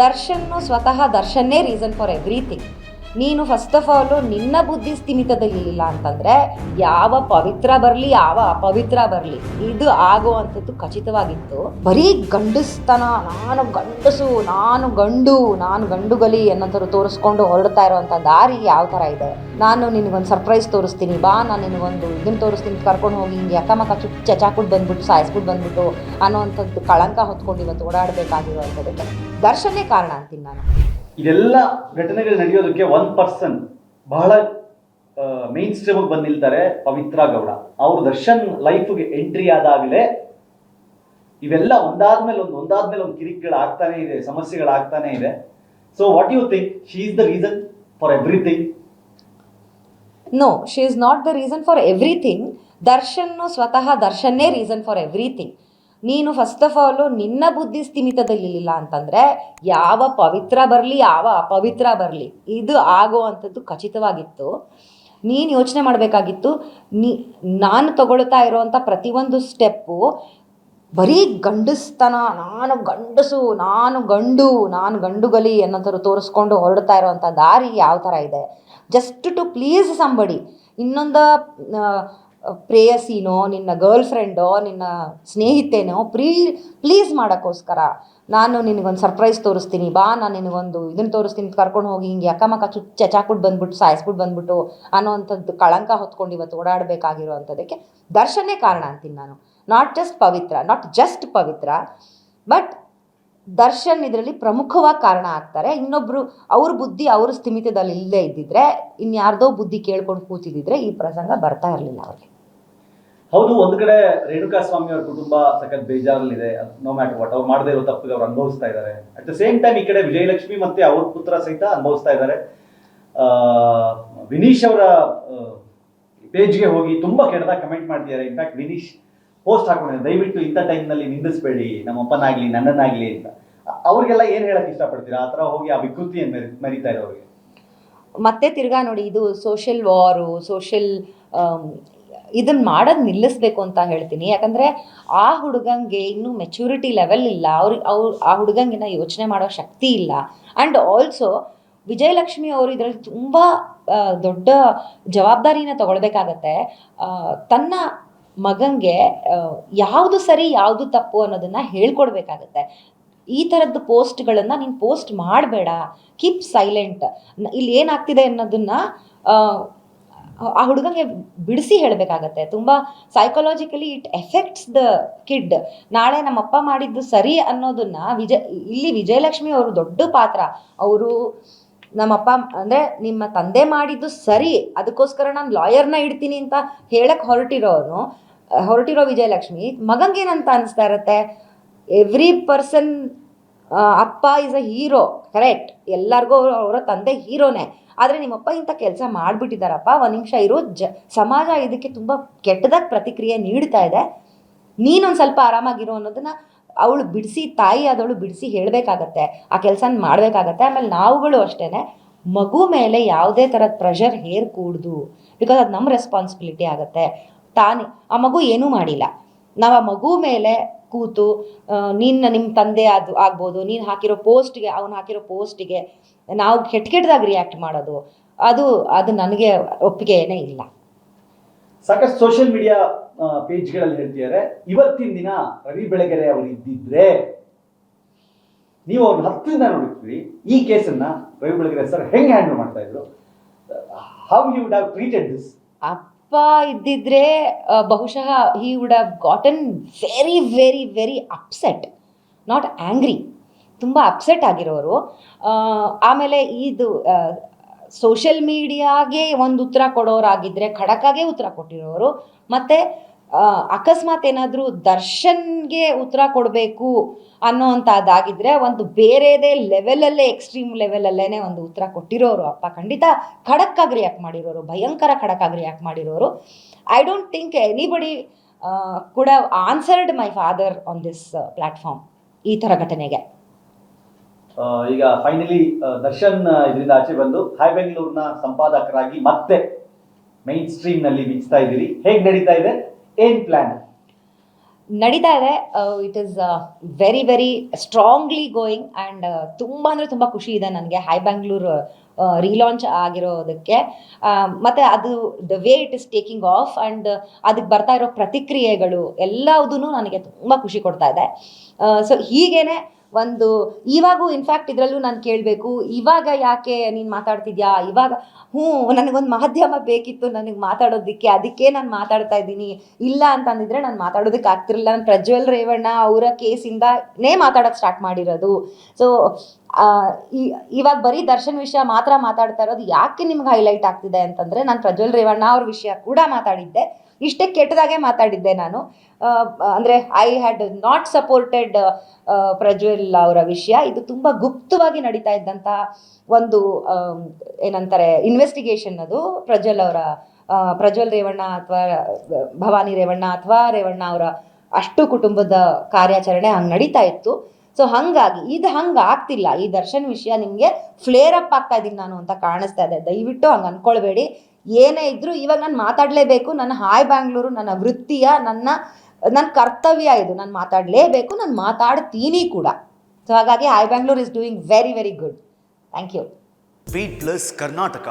ದರ್ಶನ್ ಸ್ವತಃ ದರ್ಶನ್ನೇ reason for everything. ನೀನು ಫಸ್ಟ್ ಆಫ್ ಆಲು ನಿನ್ನ ಬುದ್ಧಿ ಸ್ಥಿಮಿತದಲ್ಲಿಲ್ಲ ಅಂತಂದರೆ ಯಾವ ಪವಿತ್ರ ಬರಲಿ ಯಾವ ಅಪವಿತ್ರ ಬರಲಿ ಇದು ಆಗುವಂಥದ್ದು ಖಚಿತವಾಗಿತ್ತು. ಬರೀ ಗಂಡಸ್ತನ, ನಾನು ಗಂಡಸು, ನಾನು ಗಂಡುಗಲಿ ಅನ್ನೋಂಥವ್ರು ತೋರಿಸ್ಕೊಂಡು ಹೊರಡ್ತಾ ಇರೋವಂಥ ದಾರಿ ಯಾವ ಥರ ಇದೆ. ನಾನು ನಿನಗೊಂದು ಸರ್ಪ್ರೈಸ್ ತೋರಿಸ್ತೀನಿ, ಬಾ ನಾನು ನಿನಗೊಂದು ಇದನ್ನು ತೋರಿಸ್ತೀನಿ, ಕರ್ಕೊಂಡು ಹೋಗಿ ಹಿಂಗೆ ಅಕ್ಕಮಕ್ಕ ಚಚಾಕ್ಬಿಟ್ಟು ಬಂದ್ಬಿಟ್ಟು ಸಾಯಿಸ್ಬಿಟ್ಟು ಬಂದ್ಬಿಟ್ಟು ಅನ್ನೋವಂಥದ್ದು ಕಳಂಕ ಹೊತ್ಕೊಂಡು ಇವತ್ತು ಓಡಾಡಬೇಕಾಗಿರುವಂಥದ್ದಕ್ಕೆ ದರ್ಶನ್ನೇ ಕಾರಣ ಅಂತೀನಿ ನಾನು. ಇದೆಲ್ಲ ಘಟನೆಗಳು ನಡೆಯೋದಕ್ಕೆ ಒನ್ ಪರ್ಸನ್ ಬಹಳ ಮೇನ್ ಸ್ಟ್ರೀಮಿಗೆ ಬಂದು ನಿಲ್ತಾರೆ, ಪವಿತ್ರ ಗೌಡ. ಅವರು ದರ್ಶನ್ ಲೈಫ್ಗೆ ಎಂಟ್ರಿ ಆದಾಗಲೇ ಇವೆಲ್ಲ ಒಂದಾದ್ಮೇಲೆ ಒಂದು ಕಿರಿಕಿಗಳು ಆಗ್ತಾನೆ ಇದೆ, ಸಮಸ್ಯೆಗಳಾಗ್ತಾನೆ ಇದೆ. So what you think, she is the reason for everything? No, she is not the reason for everything. ಸ್ವತಃ ದರ್ಶನ್ನೇ ರೀಸನ್ ಫಾರ್ ಎವ್ರಿಥಿಂಗ್. ನೀನು ಫಸ್ಟ್ ಆಫ್ ಆಲು ನಿನ್ನ ಬುದ್ಧಿ ಸ್ಥಿಮಿತದಲ್ಲಿಲ್ಲ ಅಂತಂದರೆ ಯಾವ ಪವಿತ್ರ ಬರಲಿ ಯಾವ ಅಪವಿತ್ರ ಬರಲಿ ಇದು ಆಗುವಂಥದ್ದು ಖಚಿತವಾಗಿತ್ತು. ನೀನು ಯೋಚನೆ ಮಾಡಬೇಕಾಗಿತ್ತು, ನಾನು ತಗೊಳ್ತಾ ಇರೋವಂಥ ಪ್ರತಿಯೊಂದು ಸ್ಟೆಪ್ಪು ಬರೀ ಗಂಡಸ್ತನ, ನಾನು ಗಂಡಸು, ನಾನು ಗಂಡುಗಲಿ ಅನ್ನೋಂಥವ್ರು ತೋರಿಸ್ಕೊಂಡು ಹೊರಡ್ತಾ ಇರೋವಂಥ ದಾರಿ ಯಾವ ಥರ ಇದೆ. ಜಸ್ಟ್ ಟು ಪ್ಲೀಸ್ ಸಂಬಡಿ, ಇನ್ನೊಂದು ಪ್ರೇಯಸಿನೋ, ನಿನ್ನ ಗರ್ಲ್ ಫ್ರೆಂಡೋ, ನಿನ್ನ ಸ್ನೇಹಿತೆನೋ ಪ್ಲೀಸ್ ಮಾಡೋಕ್ಕೋಸ್ಕರ ನಾನು ನಿನಗೊಂದು ಸರ್ಪ್ರೈಸ್ ತೋರಿಸ್ತೀನಿ, ಬಾ ನಾನು ನಿನಗೊಂದು ಇದನ್ನು ತೋರಿಸ್ತೀನಿ, ಕರ್ಕೊಂಡು ಹೋಗಿ ಹಿಂಗೆ ಅಕ್ಕಮಕ್ಕ ಚಚಾಕ್ಬಿಟ್ಟು ಬಂದ್ಬಿಟ್ಟು ಸಾಯಿಸ್ಬಿಟ್ಟು ಬಂದ್ಬಿಟ್ಟು ಅನ್ನೋವಂಥದ್ದು ಕಳಂಕ ಹೊತ್ಕೊಂಡು ಇವತ್ತು ಓಡಾಡಬೇಕಾಗಿರುವಂಥದ್ದಕ್ಕೆ ದರ್ಶನ್ನೇ ಕಾರಣ ಅಂತೀನಿ ನಾನು. Not just Pavithra but Darshan ಇದರಲ್ಲಿ ಪ್ರಮುಖವಾಗಿ ಕಾರಣ ಆಗ್ತಾರೆ. ಇನ್ನೊಬ್ಬರು ಅವ್ರ ಬುದ್ಧಿ ಅವ್ರ ಸ್ಥಿಮಿತದಲ್ಲಿ ಇಲ್ಲದೆ ಇದ್ದಿದ್ರೆ, ಇನ್ಯಾರ್ದೋ ಬುದ್ಧಿ ಕೇಳ್ಕೊಂಡು ಕೂತಿದ್ದಿದ್ರೆ ಈ ಪ್ರಸಂಗ ಬರ್ತಾ ಇರಲಿಲ್ಲ ಅವ್ರಿಗೆ. ಹೌದು, ಒಂದು ಕಡೆ ರೇಣುಕಾ ಸ್ವಾಮಿ ಅವ್ರ ಕುಟುಂಬ ಸಖತ್ ಬೇಜಾರಲ್ಲಿದೆ. ನೋ ಮ್ಯಾಟರ್ ವಾಟ್, ಅವ್ರು ಮಾಡದೇ ಇರೋ ತಪ್ಪಿಗೆ ಅವ್ರು ಅನುಭವಿಸ್ತಾ ಇದ್ದಾರೆ. ಅಟ್ ದ ಸೇಮ್ ಟೈಮ್ ಈ ಕಡೆ ವಿಜಯಲಕ್ಷ್ಮಿ ಮತ್ತೆ ಅವ್ರ ಪುತ್ರ ಸಹಿತ ಅನುಭವಿಸ್ತಾ ಇದ್ದಾರೆ. ವಿನೀಶ್ ಅವರ ಪೇಜ್ಗೆ ಹೋಗಿ ತುಂಬಾ ಕೆಟ್ಟದಾಗ ಕಮೆಂಟ್ ಮಾಡ್ತಿದ್ದಾರೆ. ಇನ್ಫ್ಯಾಕ್ಟ್ ವಿನೀಶ್ ಪೋಸ್ಟ್ ಹಾಕೊಂಡಿದ್ದಾರೆ, ದಯವಿಟ್ಟು ಇಂಥ ಟೈಮ್ನಲ್ಲಿ ನಿಂದಿಸ್ಬೇಡಿ ನಮ್ಮಪ್ಪನಾಗ್ಲಿ ನನ್ನನ್ನಾಗ್ಲಿ ಅಂತ. ಅವ್ರಿಗೆಲ್ಲ ಏನು ಹೇಳಕ್ ಇಷ್ಟಪಡ್ತೀರಾ ಆ ಥರ ಹೋಗಿ ಆ ವಿಕೃತಿಯನ್ನು ಮೆರಿತಾ ಇರೋರಿಗೆ? ಮತ್ತೆ ತಿರ್ಗಾ ನೋಡಿ, ಇದು ಸೋಷಿಯಲ್ ವಾರು, ಇದನ್ನ ಮಾಡೋದು ನಿಲ್ಲಿಸ್ಬೇಕು ಅಂತ ಹೇಳ್ತೀನಿ. ಯಾಕಂದರೆ ಆ ಹುಡುಗಂಗೆ ಇನ್ನೂ ಮೆಚುರಿಟಿ ಲೆವೆಲ್ ಇಲ್ಲ, ಆ ಹುಡುಗಂಗಿನ ಯೋಚನೆ ಮಾಡೋ ಶಕ್ತಿ ಇಲ್ಲ. ಆ್ಯಂಡ್ ಆಲ್ಸೋ ವಿಜಯಲಕ್ಷ್ಮಿ ಅವರು ಇದರಲ್ಲಿ ತುಂಬ ದೊಡ್ಡ ಜವಾಬ್ದಾರಿನ ತಗೊಳ್ಬೇಕಾಗತ್ತೆ. ತನ್ನ ಮಗಂಗೆ ಯಾವುದು ಸರಿ ಯಾವುದು ತಪ್ಪು ಅನ್ನೋದನ್ನು ಹೇಳ್ಕೊಡ್ಬೇಕಾಗತ್ತೆ. ಈ ಥರದ್ದು ಪೋಸ್ಟ್ಗಳನ್ನು ನೀನು ಪೋಸ್ಟ್ ಮಾಡಬೇಡ, ಕೀಪ್ ಸೈಲೆಂಟ್. ಇಲ್ಲಿ ಏನಾಗ್ತಿದೆ ಅನ್ನೋದನ್ನು ಆ ಹುಡುಗಂಗೆ ಬಿಡಿಸಿ ಹೇಳಬೇಕಾಗತ್ತೆ. ತುಂಬ psychologically it effects the kid. ನಾಳೆ ನಮ್ಮಪ್ಪ ಮಾಡಿದ್ದು ಸರಿ ಅನ್ನೋದನ್ನು ಇಲ್ಲಿ ವಿಜಯಲಕ್ಷ್ಮಿ ಅವರು ದೊಡ್ಡ ಪಾತ್ರ. ಅವರು ನಮ್ಮಪ್ಪ ಅಂದರೆ ನಿಮ್ಮ ತಂದೆ ಮಾಡಿದ್ದು ಸರಿ, ಅದಕ್ಕೋಸ್ಕರ ನಾನು ಲಾಯರ್ನ ಇಡ್ತೀನಿ ಅಂತ ಹೇಳಕ್ಕೆ ಹೊರಟಿರೋ ವಿಜಯಲಕ್ಷ್ಮಿ ಮಗಂಗೇನಂತ ಅನಿಸ್ತಾ ಇರುತ್ತೆ, ಎವ್ರಿ ಪರ್ಸನ್ ಅಪ್ಪ ಈಸ್ ಅ ಹೀರೋ, ಕರೆಕ್ಟ್, ಎಲ್ಲರಿಗೂ ಅವರ ತಂದೆ ಹೀರೋನೇ. ಆದರೆ ನಿಮ್ಮಪ್ಪ ಇಂಥ ಕೆಲಸ ಮಾಡಿಬಿಟ್ಟಿದ್ದಾರಪ್ಪ, ಒಂದು ನಿಮಿಷ ಇರೋ, ಸಮಾಜ ಇದಕ್ಕೆ ತುಂಬ ಕೆಟ್ಟದಾಗಿ ಪ್ರತಿಕ್ರಿಯೆ ನೀಡ್ತಾ ಇದೆ, ನೀನೊಂದು ಸ್ವಲ್ಪ ಆರಾಮಾಗಿರೋ ಅನ್ನೋದನ್ನು ತಾಯಿ ಆದವಳು ಬಿಡಿಸಿ ಹೇಳಬೇಕಾಗತ್ತೆ, ಆ ಕೆಲಸನ ಮಾಡಬೇಕಾಗತ್ತೆ. ಆಮೇಲೆ ನಾವುಗಳು ಅಷ್ಟೇ ಮಗು ಮೇಲೆ ಯಾವುದೇ ಥರದ ಪ್ರೆಷರ್ ಹೇರ್ಕೂಡ್ದು, ಬಿಕಾಸ್ ಅದು ನಮ್ಮ ರೆಸ್ಪಾನ್ಸಿಬಿಲಿಟಿ ಆಗುತ್ತೆ. ಆ ಮಗು ಏನೂ ಮಾಡಿಲ್ಲ, ನಾವು ಆ ಮಗು ಮೇಲೆ ಕೂತು ನಿಮ್ಮ ತಂದೆ ಆಗ್ಬೋದು, ನೀನು ಹಾಕಿರೋ ಪೋಸ್ಟ್ಗೆ, ಅವನು ಹಾಕಿರೋ ಪೋಸ್ಟಿಗೆ ನಾವು ಕೆಟ್ಟದಾಗಿ ರಿಯಾಕ್ಟ್ ಮಾಡೋದು, ಅದು ನನಗೆ ಒಪ್ಪಿಗೆನೇ ಇಲ್ಲ. ಸಾಕಷ್ಟು ಸೋಷಿಯಲ್ ಮೀಡಿಯಾ ಪೇಜ್ಗಳಲ್ಲಿ ಹೇಳ್ತಿದ್ದಾರೆ, ಇವತ್ತಿನ ದಿನ ರವಿ ಬೆಳಗೆರೆ ಅವರು ಇದ್ದಿದ್ರೆ, ನೀವು ಅವ್ರನ್ನ ಹತ್ತಿರದಿಂದ ನೋಡಿರ್ತೀರಿ, ಈ ಕೇಸನ್ನ ರವಿ ಬೆಳಗೆರೆ ಸರ್ ಹೆಂಗೆ ಹ್ಯಾಂಡಲ್ ಮಾಡ್ತಾ ಇದ್ರು? How you would have treated this? ಅಪ್ಪ ಇದ್ದಿದ್ರೆ ಬಹುಶಃ he would have gotten very very very upset, not angry, ತುಂಬ ಅಪ್ಸೆಟ್ ಆಗಿರೋರು. ಆಮೇಲೆ ಇದು ಸೋಷಿಯಲ್ ಮೀಡಿಯಾಗೆ ಒಂದು ಉತ್ತರ ಕೊಡೋರಾಗಿದ್ದರೆ ಖಡಕ್ಕಾಗೆ ಉತ್ತರ ಕೊಟ್ಟಿರೋರು. ಮತ್ತು ಅಕಸ್ಮಾತ್ ಏನಾದರೂ ದರ್ಶನ್ಗೆ ಉತ್ತರ ಕೊಡಬೇಕು ಅನ್ನೋವಂಥದ್ದಾಗಿದ್ದರೆ ಒಂದು ಬೇರೆದೇ ಲೆವೆಲಲ್ಲೇ, ಎಕ್ಸ್ಟ್ರೀಮ್ ಲೆವೆಲಲ್ಲೇ ಒಂದು ಉತ್ತರ ಕೊಟ್ಟಿರೋರು ಅಪ್ಪ. ಖಂಡಿತ ಖಡಕ್ಕಾಗಿ ರಿಯಾಕ್ಟ್ ಮಾಡಿರೋರು, ಭಯಂಕರ ಖಡಕ್ಕಾಗಿ ರಿಯಾಕ್ಟ್ ಮಾಡಿರೋರು. I don't think anybody could have answered my father on this platform ಈ ಥರ ಘಟನೆಗೆ. ಈಗ ಫೈನಲಿ ದರ್ಶನ್ ಇದರಿಂದ ಆಚೆ ಬಂದು ಹೈ ಬೆಂಗಳೂರಿನ ಸಂಪಾದಕರಾಗಿ ಮತ್ತೆ ಮೈನ್ ಸ್ಟ್ರೀಮ್ನಲ್ಲಿ ಮಿಂಚ್ತಾ ಇದ್ದೀರಿ. ಹೇಗೆ ನಡೀತಾ ಇದೆ, ಏನ್ ಪ್ಲಾನ್? ನಡೀತಾ ಇದೆ. It is very very strongly going and ತುಂಬ ಅಂದರೆ ತುಂಬ ಖುಷಿ ಇದೆ ನನಗೆ ಹೈ ಬ್ಯಾಂಗ್ಳೂರು ರೀಲಾಂಚ್ ಆಗಿರೋದಕ್ಕೆ. ಮತ್ತು ಅದು the way it is taking of and ಅದಕ್ಕೆ ಬರ್ತಾ ಇರೋ ಪ್ರತಿಕ್ರಿಯೆಗಳು ಎಲ್ಲದೂ ನನಗೆ ತುಂಬ ಖುಷಿ ಕೊಡ್ತಾ ಇದೆ. ಸೊ ಹೀಗೇನೆ ಒಂದು ಇವಾಗೂ ಇನ್ಫ್ಯಾಕ್ಟ್ ಇದರಲ್ಲೂ ನಾನು ಕೇಳಬೇಕು, ಇವಾಗ ಯಾಕೆ ನೀನು ಮಾತಾಡ್ತಿದ್ಯಾ, ಇವಾಗ ನನಗೊಂದು ಮಾಧ್ಯಮ ಬೇಕಿತ್ತು ನನಗೆ ಮಾತಾಡೋದಕ್ಕೆ, ಅದಕ್ಕೆ ನಾನು ಮಾತಾಡ್ತಾ ಇದ್ದೀನಿ, ಇಲ್ಲ ಅಂತಂದಿದ್ರೆ ನಾನು ಮಾತಾಡೋದಕ್ಕೆ ಆಗ್ತಿರಲಿಲ್ಲ. ನಾನು ಪ್ರಜ್ವಲ್ ರೇವಣ್ಣ ಅವರ ಕೇಸಿಂದನೇ ಮಾತಾಡೋಕ್ಕೆ ಸ್ಟಾರ್ಟ್ ಮಾಡಿರೋದು. ಸೊ ಇವಾಗ ಬರೀ ದರ್ಶನ್ ವಿಷಯ ಮಾತ್ರ ಮಾತಾಡ್ತಾ ಇರೋದು ಯಾಕೆ ನಿಮ್ಗೆ ಹೈಲೈಟ್ ಆಗ್ತಿದೆ ಅಂತಂದರೆ, ನಾನು ಪ್ರಜ್ವಲ್ ರೇವಣ್ಣ ಅವ್ರ ವಿಷಯ ಕೂಡ ಮಾತಾಡಿದ್ದೆ, ಇಷ್ಟೇ ಕೆಟ್ಟದಾಗೆ ಮಾತಾಡಿದ್ದೆ ನಾನು. ಅಂದರೆ I had not supported Prajwal ಅವರ ವಿಷಯ. ಇದು ತುಂಬ ಗುಪ್ತವಾಗಿ ನಡೀತಾ ಇದ್ದಂಥ ಒಂದು ಏನಂತಾರೆ ಇನ್ವೆಸ್ಟಿಗೇಷನ್. ಅದು ಪ್ರಜ್ವಲ್ ರೇವಣ್ಣ ಅಥವಾ ಭವಾನಿ ರೇವಣ್ಣ ಅಥವಾ ರೇವಣ್ಣ ಅವರ ಅಷ್ಟು ಕುಟುಂಬದ ಕಾರ್ಯಾಚರಣೆ ಹಂಗೆ ನಡೀತಾ ಇತ್ತು. ಸೊ ಹಾಗಾಗಿ ಇದು ಹಂಗೆ ಆಗ್ತಿಲ್ಲ. ಈ ದರ್ಶನ್ ವಿಷಯ ನಿಮಗೆ ಫ್ಲೇರ್ ಅಪ್ ಆಗ್ತಾ ಇದ್ದೀನಿ ನಾನು ಅಂತ ಕಾಣಿಸ್ತಾ ಇದೆ. ದಯವಿಟ್ಟು ಹಂಗೆ ಅಂದ್ಕೊಳ್ಬೇಡಿ. ಏನೇ ಇದ್ದರೂ ಇವಾಗ ನಾನು ಮಾತಾಡಲೇಬೇಕು. ನನ್ನ ಹಾಯ್ ಬ್ಯಾಂಗ್ಳೂರು ನನ್ನ ವೃತ್ತಿಯ ನನ್ನ ಕರ್ತವ್ಯ ಇದು. ನಾನು ಮಾತಾಡಲೇಬೇಕು, ನಾನು ಮಾತಾಡ್ತೀನಿ ಕೂಡ. ಸೊ ಹಾಗಾಗಿ hi Bangalore is doing very very good. Thank you. Beat plus Karnataka.